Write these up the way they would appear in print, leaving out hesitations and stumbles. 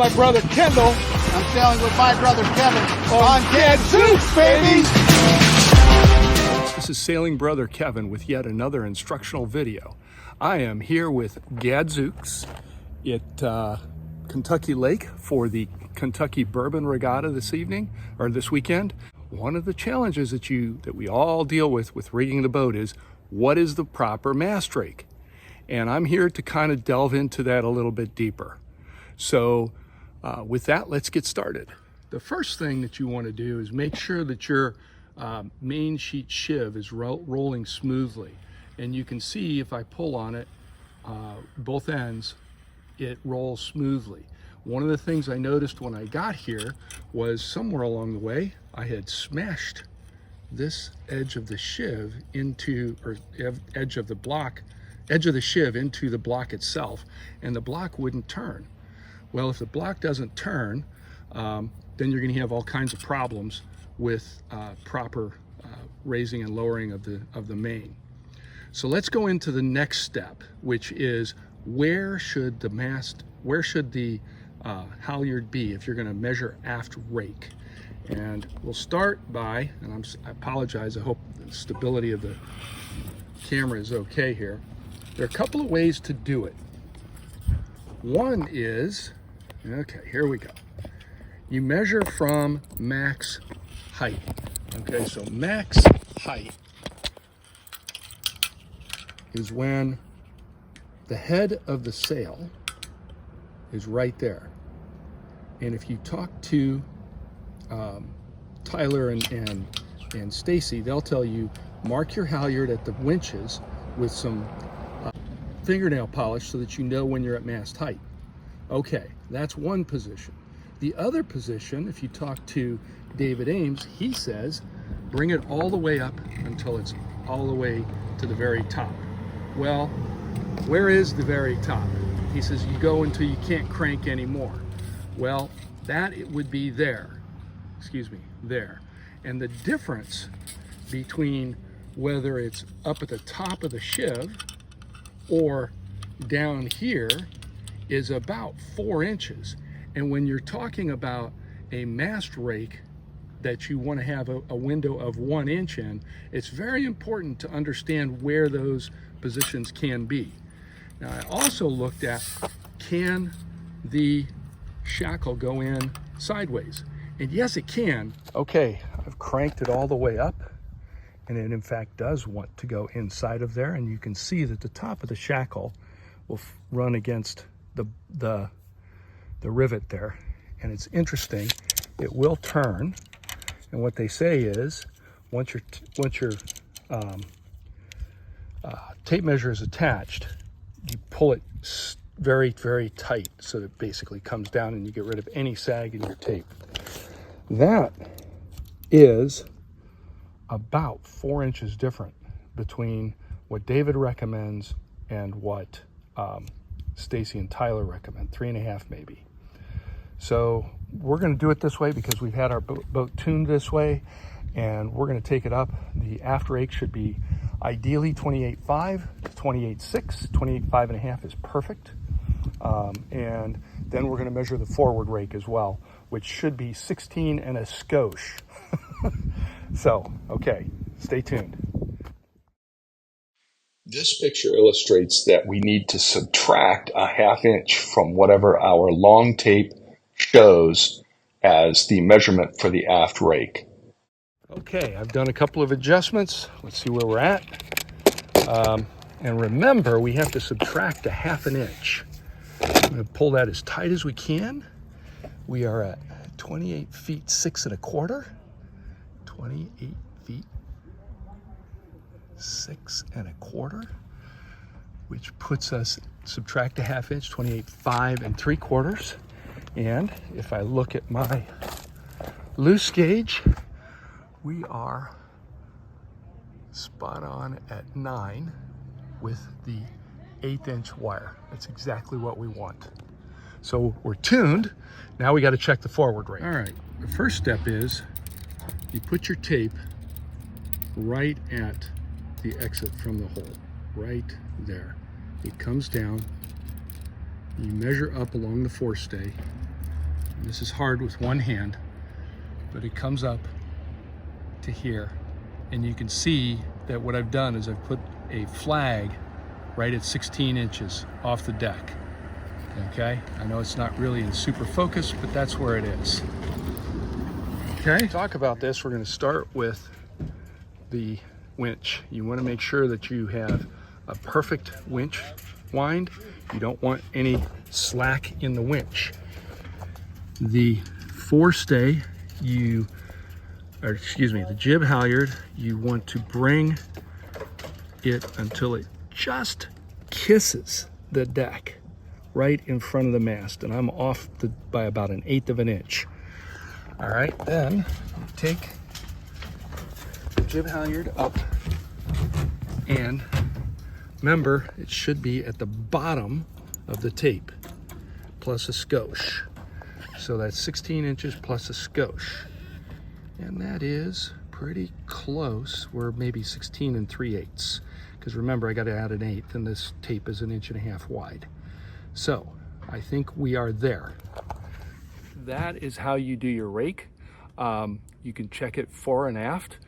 my brother Kendall. I'm sailing with my brother Kevin. On Gadzooks, baby! This is Sailing Brother Kevin with yet another instructional video. I am here with Gadzooks at Kentucky Lake for the Kentucky Bourbon Regatta this weekend. One of the challenges that we all deal with rigging the boat is, what is the proper mast rake? And I'm here to kind of delve into that a little bit deeper. So with that, let's get started. The first thing that you want to do is make sure that your main sheet sheave is rolling smoothly. And you can see if I pull on it, both ends, it rolls smoothly. One of the things I noticed when I got here was somewhere along the way, I had smashed this edge of the sheave into, or edge of the sheave into the block itself, and the block wouldn't turn. Well, if the block doesn't turn, then you're going to have all kinds of problems with proper raising and lowering of the main. So let's go into the next step, which is where should the halyard be if you're going to measure aft rake. And we'll start by, and I apologize, I hope the stability of the camera is okay here. There are a couple of ways to do it. One is, okay, here we go. You measure from max height. Okay, so max height is when the head of the sail is right there. And if you talk to Tyler and Stacy, they'll tell you, mark your halyard at the winches with some fingernail polish so that you know when you're at mast height. Okay, that's one position. The other position, if you talk to David Ames, he says, bring it all the way up until it's all the way to the very top. Well, where is the very top? He says you go until you can't crank anymore. Well, that it would be there. Excuse me, there. And the difference between whether it's up at the top of the sheave or down here is about 4 inches. And when you're talking about a mast rake that you want to have a window of 1 inch in, it's very important to understand where those positions can be. Now, I also looked at, can the shackle go in sideways? And yes, it can. Okay, I've cranked it all the way up, and it in fact does want to go inside of there, and you can see that the top of the shackle will run against the rivet there. And it's interesting, it will turn, and what they say is once your tape measure is attached, you pull it very, very tight so that it basically comes down and you get rid of any sag in your tape. That is about 4 inches different between what David recommends and what Stacy and Tyler recommend, 3.5 maybe. So we're going to do it this way because we've had our boat tuned this way, and we're going to take it up. The aft rake should be ideally 28.5 to 28.6. 28.5 is perfect. And then we're going to measure the forward rake as well, which should be 16 and a skosh. So, okay, stay tuned. This picture illustrates that we need to subtract a 1/2 inch from whatever our long tape shows as the measurement for the aft rake. Okay, I've done a couple of adjustments. Let's see where we're at. And remember, we have to subtract a 1/2 inch. I'm going to pull that as tight as we can. We are at 28 feet 6 1/4. 28 feet 6 1/4, which puts us, subtract a 1/2 inch, 28.5 3/4. And if I look at my loose gauge, we are spot on at 9 with the 1/8 inch wire. That's exactly what we want. So we're tuned. Now we got to check the forward rate. All right, the first step is you put your tape right at the exit from the hole, right there. It comes down, you measure up along the forestay, This is hard with one hand, but it comes up to here. And you can see that what I've done is I've put a flag right at 16 inches off the deck. Okay, I know it's not really in super focus, but that's where it is. Okay, to talk about this, we're going to start with the winch. You want to make sure that you have a perfect winch wind. You don't want any slack in the winch. The forestay, the jib halyard, you want to bring it until it just kisses the deck right in front of the mast, and I'm off by about 1/8 of an inch. All right, then you take the jib halyard up, and remember, it should be at the bottom of the tape, plus a skosh. So that's 16 inches plus a skosh. And that is pretty close. We're maybe 16 3/8. Because remember, I got to add 1/8, and this tape is 1.5 inches wide. So I think we are there. That is how you do your rake. You can check it fore and aft.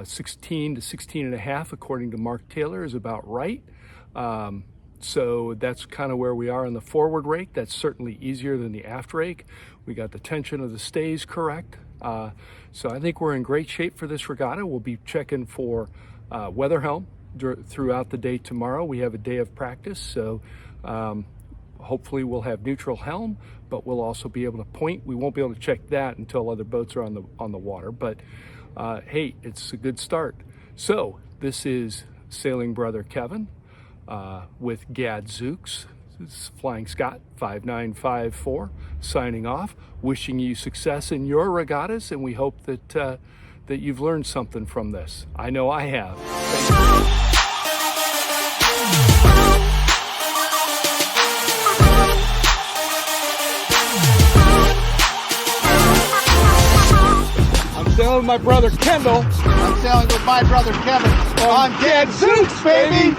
16 to 16.5, according to Mark Taylor, is about right. So that's kind of where we are on the forward rake. That's certainly easier than the aft rake. We got the tension of the stays correct. So I think we're in great shape for this regatta. We'll be checking for weather helm throughout the day tomorrow. We have a day of practice, so hopefully we'll have neutral helm, but we'll also be able to point. We won't be able to check that until other boats are on the water, but hey, it's a good start. So this is Sailing Brother Kevin with Gadzooks. This is Flying Scot 5954 signing off, wishing you success in your regattas, and we hope that that you've learned something from this. I know I have. Thank you. I'm sailing with my brother Kendall I'm sailing with my brother Kevin. on Gadzooks, baby!